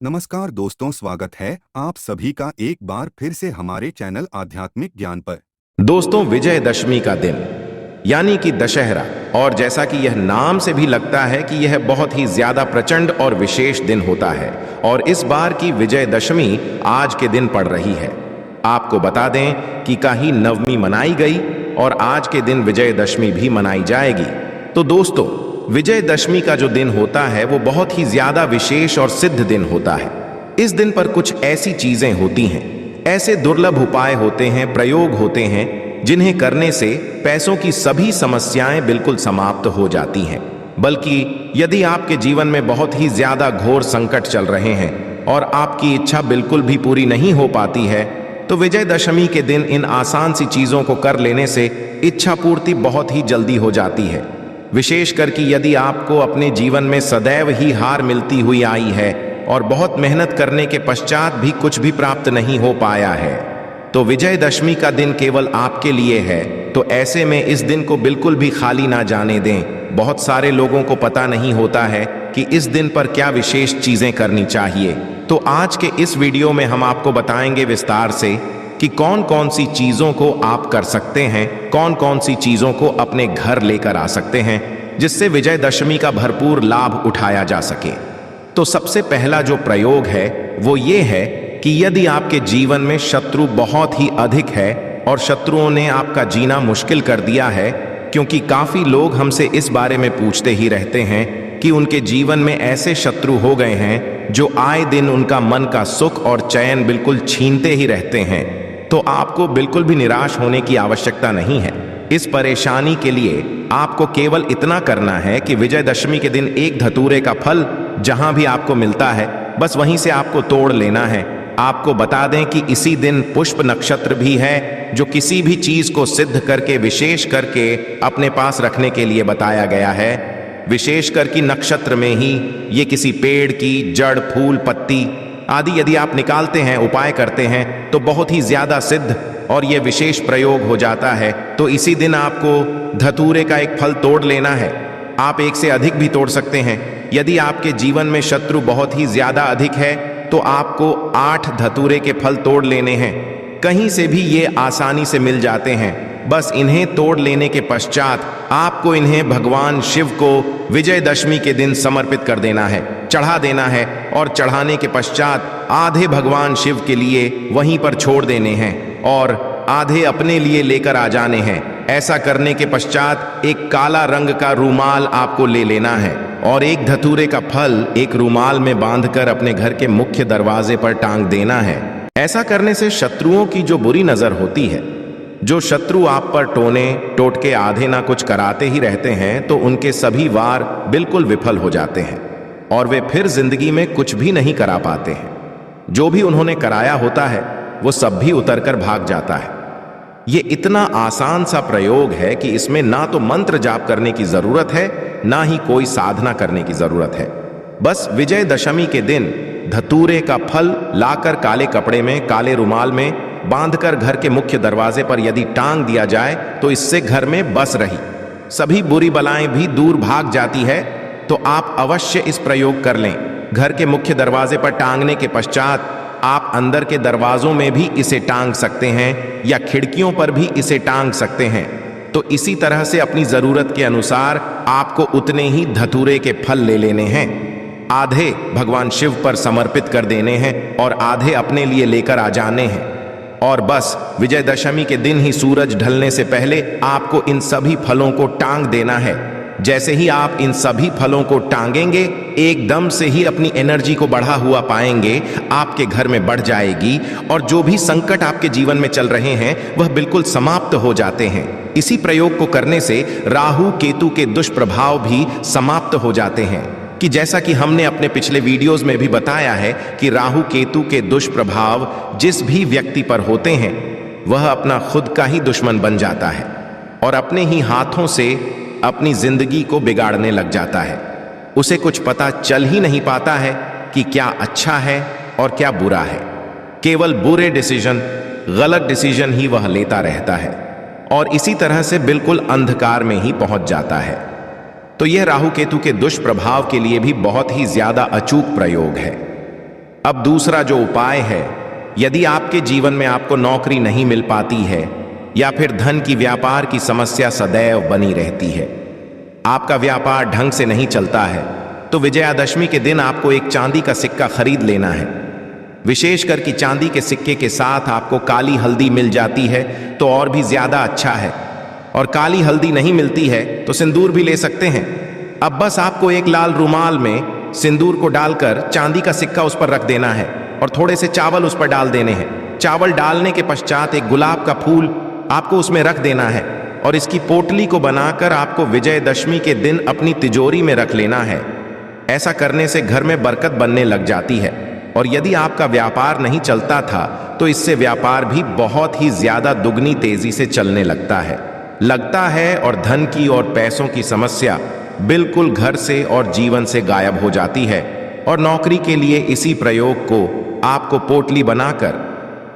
नमस्कार दोस्तों, स्वागत है आप सभी का एक बार फिर से हमारे चैनल आध्यात्मिक ज्ञान पर। दोस्तों, विजयदशमी का दिन यानी कि दशहरा, और जैसा कि यह नाम से भी लगता है कि यह बहुत ही ज्यादा प्रचंड और विशेष दिन होता है। और इस बार की विजयदशमी आज के दिन पड़ रही है। आपको बता दें कि कहीं नवमी मनाई गई और आज के दिन विजयदशमी भी मनाई जाएगी। तो दोस्तों, विजयदशमी का जो दिन होता है वो बहुत ही ज्यादा विशेष और सिद्ध दिन होता है। इस दिन पर कुछ ऐसी चीजें होती हैं, ऐसे दुर्लभ उपाय होते हैं, प्रयोग होते हैं, जिन्हें करने से पैसों की सभी समस्याएं बिल्कुल समाप्त हो जाती हैं। बल्कि यदि आपके जीवन में बहुत ही ज्यादा घोर संकट चल रहे हैं और आपकी इच्छा बिल्कुल भी पूरी नहीं हो पाती है, तो विजयदशमी के दिन इन आसान सी चीजों को कर लेने से इच्छा पूर्ति बहुत ही जल्दी हो जाती है। विशेष करके यदि आपको अपने जीवन में सदैव ही हार मिलती हुई आई है और बहुत मेहनत करने के पश्चात भी कुछ भी प्राप्त नहीं हो पाया है, तो विजयदशमी का दिन केवल आपके लिए है। तो ऐसे में इस दिन को बिल्कुल भी खाली ना जाने दें। बहुत सारे लोगों को पता नहीं होता है कि इस दिन पर क्या विशेष चीजें करनी चाहिए। तो आज के इस वीडियो में हम आपको बताएंगे विस्तार से कि कौन कौन सी चीजों को आप कर सकते हैं, कौन कौन सी चीजों को अपने घर लेकर आ सकते हैं, जिससे विजयदशमी का भरपूर लाभ उठाया जा सके। तो सबसे पहला जो प्रयोग है वो ये है कि यदि आपके जीवन में शत्रु बहुत ही अधिक है और शत्रुओं ने आपका जीना मुश्किल कर दिया है, क्योंकि काफी लोग हमसे इस बारे में पूछते ही रहते हैं कि उनके जीवन में ऐसे शत्रु हो गए हैं जो आए दिन उनका मन का सुख और चैन बिल्कुल छीनते ही रहते हैं। तो आपको बिल्कुल भी निराश होने की आवश्यकता नहीं है। इस परेशानी के लिए आपको केवल इतना करना है कि विजयदशमी के दिन एक धतूरे का फल जहां भी आपको मिलता है, बस वहीं से आपको तोड़ लेना है। आपको बता दें कि इसी दिन पुष्प नक्षत्र भी है, जो किसी भी चीज को सिद्ध करके विशेष करके अपने पास रखने के लिए बताया गया है। विशेष करके नक्षत्र में ही ये किसी पेड़ की जड़, फूल, पत्ती आदि यदि आप निकालते हैं, उपाय करते हैं, तो बहुत ही ज्यादा सिद्ध और ये विशेष प्रयोग हो जाता है। तो इसी दिन आपको धतूरे का एक फल तोड़ लेना है। आप एक से अधिक भी तोड़ सकते हैं। यदि आपके जीवन में शत्रु बहुत ही ज्यादा अधिक है तो आपको 8 धतूरे के फल तोड़ लेने हैं। कहीं से भी ये आसानी से मिल जाते हैं। बस इन्हें तोड़ लेने के पश्चात आपको इन्हें भगवान शिव को विजयदशमी के दिन समर्पित कर देना है, चढ़ा देना है। और चढ़ाने के पश्चात आधे भगवान शिव के लिए वहीं पर छोड़ देने हैं और आधे अपने लिए लेकर आ जाने हैं। ऐसा करने के पश्चात एक काला रंग का रूमाल आपको ले लेना है और एक धतूरे का फल एक रूमाल में बांधकर अपने घर के मुख्य दरवाजे पर टांग देना है। ऐसा करने से शत्रुओं की जो बुरी नजर होती है, जो शत्रु आप पर टोने टोटके आधे ना कुछ कराते ही रहते हैं, तो उनके सभी वार बिल्कुल विफल हो जाते हैं और वे फिर जिंदगी में कुछ भी नहीं करा पाते हैं। जो भी उन्होंने कराया होता है वो सब भी उतरकर भाग जाता है। ये इतना आसान सा प्रयोग है कि इसमें ना तो मंत्र जाप करने की जरूरत है, ना ही कोई साधना करने की जरूरत है। बस विजयदशमी के दिन धतूरे का फल लाकर काले कपड़े में, काले रुमाल में बांधकर घर के मुख्य दरवाजे पर यदि टांग दिया जाए तो इससे घर में बस रही सभी बुरी बलाएं भी दूर भाग जाती है। तो आप अवश्य इस प्रयोग कर लें। घर के मुख्य दरवाजे पर टांगने के पश्चात आप अंदर के दरवाजों में भी इसे टांग सकते हैं या खिड़कियों पर भी इसे टांग सकते हैं। तो इसी तरह से अपनी जरूरत के अनुसार आपको उतने ही धतूरे के फल ले लेने हैं। आधे भगवान शिव पर समर्पित कर देने हैं और आधे अपने लिए लेकर आ जाने हैं। और बस विजयदशमी के दिन ही सूरज ढलने से पहले आपको इन सभी फलों को टांग देना है। जैसे ही आप इन सभी फलों को टांगेंगे, एकदम से ही अपनी एनर्जी को बढ़ा हुआ पाएंगे, आपके घर में बढ़ जाएगी और जो भी संकट आपके जीवन में चल रहे हैं वह बिल्कुल समाप्त हो जाते हैं। इसी प्रयोग को करने से राहु केतु के दुष्प्रभाव भी समाप्त हो जाते हैं। कि जैसा कि हमने अपने पिछले वीडियोस में भी बताया है कि राहु केतु के दुष्प्रभाव जिस भी व्यक्ति पर होते हैं वह अपना खुद का ही दुश्मन बन जाता है और अपने ही हाथों से अपनी जिंदगी को बिगाड़ने लग जाता है। उसे कुछ पता चल ही नहीं पाता है कि क्या अच्छा है और क्या बुरा है। केवल बुरे डिसीजन, गलत डिसीजन ही वह लेता रहता है और इसी तरह से बिल्कुल अंधकार में ही पहुंच जाता है। तो यह राहु केतु के दुष्प्रभाव के लिए भी बहुत ही ज्यादा अचूक प्रयोग है। अब दूसरा जो उपाय है, यदि आपके जीवन में आपको नौकरी नहीं मिल पाती है या फिर धन की व्यापार की समस्या सदैव बनी रहती है, आपका व्यापार ढंग से नहीं चलता है, तो विजयादशमी के दिन आपको एक चांदी का सिक्का खरीद लेना है। विशेषकर कि चांदी के सिक्के के साथ आपको काली हल्दी मिल जाती है तो और भी ज्यादा अच्छा है, और काली हल्दी नहीं मिलती है तो सिंदूर भी ले सकते हैं। अब बस आपको एक लाल रुमाल में सिंदूर को डालकर चांदी का सिक्का उस पर रख देना है और थोड़े से चावल उस पर डाल देने हैं। चावल डालने के पश्चात एक गुलाब का फूल आपको उसमें रख देना है और इसकी पोटली को बनाकर आपको विजयदशमी के दिन अपनी तिजोरी में रख लेना है। ऐसा करने से घर में बरकत बनने लग जाती है, और यदि आपका व्यापार नहीं चलता था तो इससे व्यापार भी बहुत ही ज्यादा दुगनी तेजी से चलने लगता है और धन की और पैसों की समस्या बिल्कुल घर से और जीवन से गायब हो जाती है। और नौकरी के लिए इसी प्रयोग को आपको पोटली बनाकर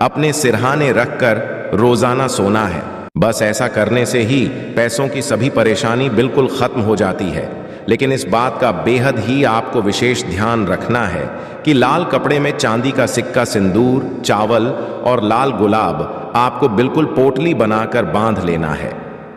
अपने सिरहाने रखकर रोजाना सोना है। बस ऐसा करने से ही पैसों की सभी परेशानी बिल्कुल खत्म हो जाती है। लेकिन इस बात का बेहद ही आपको विशेष ध्यान रखना है कि लाल कपड़े में चांदी का सिक्का, सिंदूर, चावल और लाल गुलाब आपको बिल्कुल पोटली बनाकर बांध लेना है।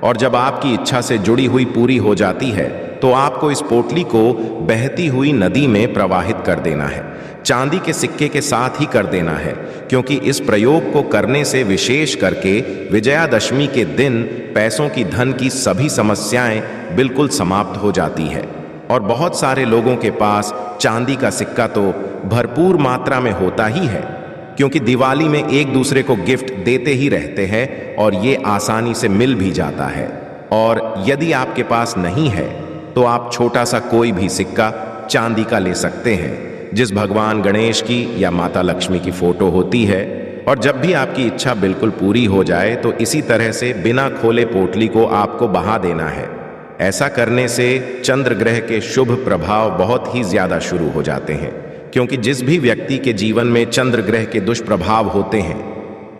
और जब आपकी इच्छा से जुड़ी हुई पूरी हो जाती है तो आपको इस पोटली को बहती हुई नदी में प्रवाहित कर देना है। चांदी के सिक्के के साथ ही कर देना है, क्योंकि इस प्रयोग को करने से विशेष करके विजयादशमी के दिन पैसों की, धन की सभी समस्याएं बिल्कुल समाप्त हो जाती है। और बहुत सारे लोगों के पास चांदी का सिक्का तो भरपूर मात्रा में होता ही है, क्योंकि दिवाली में एक दूसरे को गिफ्ट देते ही रहते हैं और ये आसानी से मिल भी जाता है। और यदि आपके पास नहीं है तो आप छोटा सा कोई भी सिक्का चांदी का ले सकते हैं जिस भगवान गणेश की या माता लक्ष्मी की फोटो होती है। और जब भी आपकी इच्छा बिल्कुल पूरी हो जाए तो इसी तरह से बिना खोले पोटली को आपको बहा देना है। ऐसा करने से चंद्र ग्रह के शुभ प्रभाव बहुत ही ज्यादा शुरू हो जाते हैं, क्योंकि जिस भी व्यक्ति के जीवन में चंद्र ग्रह के दुष्प्रभाव होते हैं,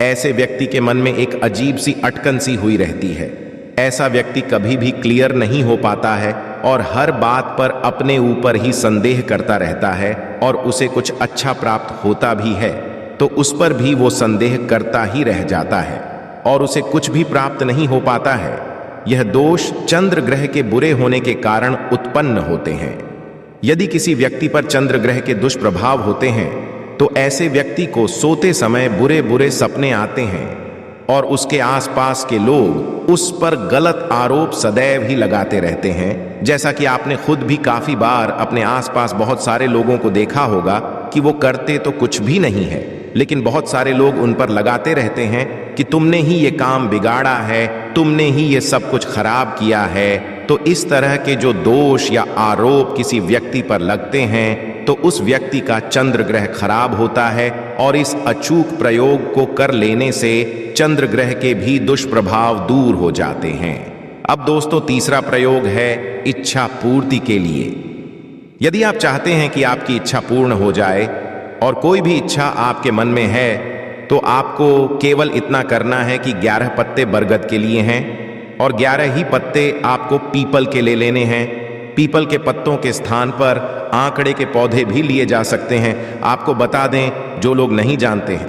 ऐसे व्यक्ति के मन में एक अजीब सी अटकन सी हुई रहती है। ऐसा व्यक्ति कभी भी क्लियर नहीं हो पाता है और हर बात पर अपने ऊपर ही संदेह करता रहता है, और उसे कुछ अच्छा प्राप्त होता भी है तो उस पर भी वो संदेह करता ही रह जाता है और उसे कुछ भी प्राप्त नहीं हो पाता है। यह दोष चंद्र ग्रह के बुरे होने के कारण उत्पन्न होते हैं। यदि किसी व्यक्ति पर चंद्र ग्रह के दुष्प्रभाव होते हैं तो ऐसे व्यक्ति को सोते समय बुरे बुरे सपने आते हैं और उसके आसपास के लोग उस पर गलत आरोप सदैव ही लगाते रहते हैं। जैसा कि आपने खुद भी काफी बार अपने आसपास बहुत सारे लोगों को देखा होगा कि वो करते तो कुछ भी नहीं है, लेकिन बहुत सारे लोग उन पर लगाते रहते हैं कि तुमने ही ये काम बिगाड़ा है, तुमने ही ये सब कुछ खराब किया है। तो इस तरह के जो दोष या आरोप किसी व्यक्ति पर लगते हैं तो उस व्यक्ति का चंद्र ग्रह खराब होता है, और इस अचूक प्रयोग को कर लेने से चंद्र ग्रह के भी दुष्प्रभाव दूर हो जाते हैं। अब दोस्तों, तीसरा प्रयोग है इच्छा पूर्ति के लिए। यदि आप चाहते हैं कि आपकी इच्छा पूर्ण हो जाए और कोई भी इच्छा आपके मन में है तो आपको केवल इतना करना है कि 11 पत्ते बरगद के लिए हैं और 11 ही पत्ते आपको पीपल के ले लेने हैं। पीपल के पत्तों के स्थान पर आंकड़े के पौधे भी लिए जा सकते हैं। आपको बता दें, जो लोग नहीं जानते हैं,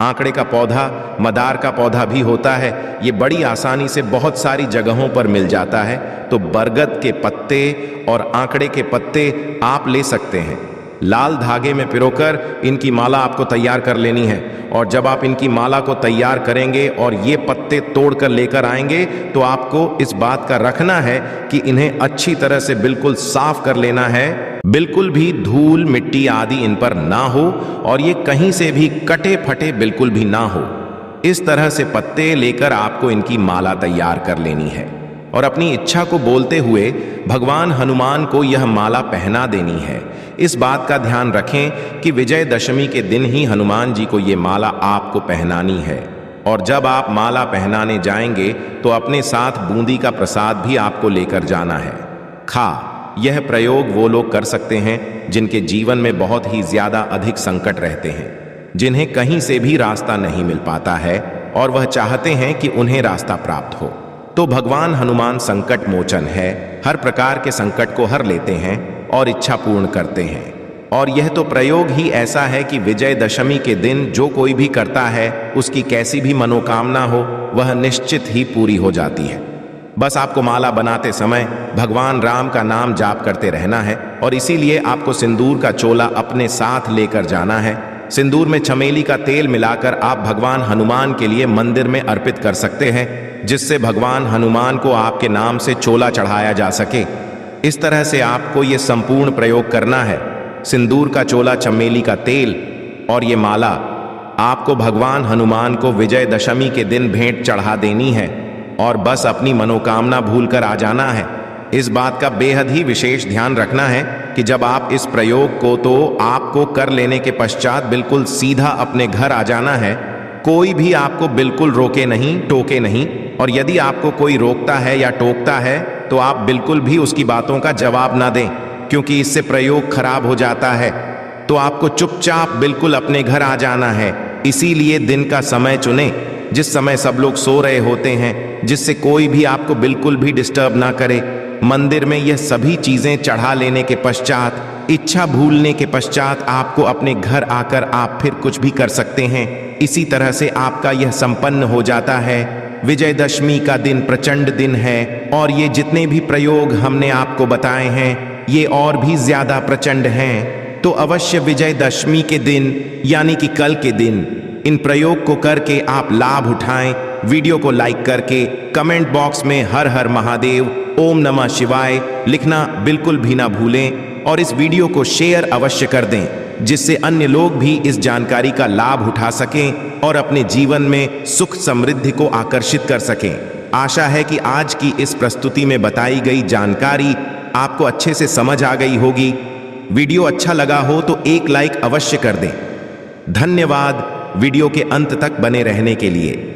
आंकड़े का पौधा मदार का पौधा भी होता है। ये बड़ी आसानी से बहुत सारी जगहों पर मिल जाता है। तो बरगद के पत्ते और आंकड़े के पत्ते आप ले सकते हैं। लाल धागे में पिरोकर इनकी माला आपको तैयार कर लेनी है, और जब आप इनकी माला को तैयार करेंगे और ये पत्ते तोड़कर लेकर आएंगे तो आपको इस बात का रखना है कि इन्हें अच्छी तरह से बिल्कुल साफ कर लेना है। बिल्कुल भी धूल मिट्टी आदि इन पर ना हो और ये कहीं से भी कटे फटे बिल्कुल भी ना हो। इस तरह से पत्ते लेकर आपको इनकी माला तैयार कर लेनी है और अपनी इच्छा को बोलते हुए भगवान हनुमान को यह माला पहना देनी है। इस बात का ध्यान रखें कि विजयदशमी के दिन ही हनुमान जी को ये माला आपको पहनानी है, और जब आप माला पहनाने जाएंगे तो अपने साथ बूंदी का प्रसाद भी आपको लेकर जाना है। यह प्रयोग वो लोग कर सकते हैं जिनके जीवन में बहुत ही ज्यादा अधिक संकट रहते हैं, जिन्हें कहीं से भी रास्ता नहीं मिल पाता है और वह चाहते हैं कि उन्हें रास्ता प्राप्त हो। तो भगवान हनुमान संकट मोचन है, हर प्रकार के संकट को हर लेते हैं और इच्छा पूर्ण करते हैं। और यह तो प्रयोग ही ऐसा है कि विजयदशमी के दिन जो कोई भी करता है उसकी कैसी भी मनोकामना हो वह निश्चित ही पूरी हो जाती है। बस आपको माला बनाते समय भगवान राम का नाम जाप करते रहना है और इसीलिए आपको सिंदूर का चोला अपने साथ लेकर जाना है। सिंदूर में चमेली का तेल मिलाकर आप भगवान हनुमान के लिए मंदिर में अर्पित कर सकते हैं, जिससे भगवान हनुमान को आपके नाम से चोला चढ़ाया जा सके। इस तरह से आपको ये संपूर्ण प्रयोग करना है। सिंदूर का चोला, चमेली का तेल और ये माला आपको भगवान हनुमान को विजयदशमी के दिन भेंट चढ़ा देनी है और बस अपनी मनोकामना भूलकर आ जाना है। इस बात का बेहद ही विशेष ध्यान रखना है कि जब आप इस प्रयोग को तो आपको कर लेने के पश्चात बिल्कुल सीधा अपने घर आ जाना है। कोई भी आपको बिल्कुल रोके नहीं, टोके नहीं, और यदि आपको कोई रोकता है या टोकता है तो आप बिल्कुल भी उसकी बातों का जवाब ना दें, क्योंकि इससे प्रयोग खराब हो जाता है। तो आपको चुपचाप बिल्कुल अपने घर आ जाना है। इसीलिए दिन का समय चुने जिस समय सब लोग सो रहे होते हैं, जिससे कोई भी आपको बिल्कुल भी डिस्टर्ब ना करे। मंदिर में यह सभी चीजें चढ़ा लेने के पश्चात, इच्छा भूलने के पश्चात आपको अपने घर आकर आप फिर कुछ भी कर सकते हैं। इसी तरह से आपका यह संपन्न हो जाता है। विजयदशमी का दिन प्रचंड दिन है और ये जितने भी प्रयोग हमने आपको बताए हैं ये और भी ज्यादा प्रचंड हैं। तो अवश्य विजयदशमी के दिन यानी कि कल के दिन इन प्रयोग को करके आप लाभ उठाएं। वीडियो को लाइक करके कमेंट बॉक्स में हर हर महादेव, ओम नमः शिवाय लिखना बिल्कुल भी ना भूलें और इस वीडियो को शेयर अवश्य कर दें, जिससे अन्य लोग भी इस जानकारी का लाभ उठा सकें और अपने जीवन में सुख समृद्धि को आकर्षित कर सकें। आशा है कि आज की इस प्रस्तुति में बताई गई जानकारी आपको अच्छे से समझ आ गई होगी। वीडियो अच्छा लगा हो तो एक लाइक अवश्य कर दें। धन्यवाद वीडियो के अंत तक बने रहने के लिए।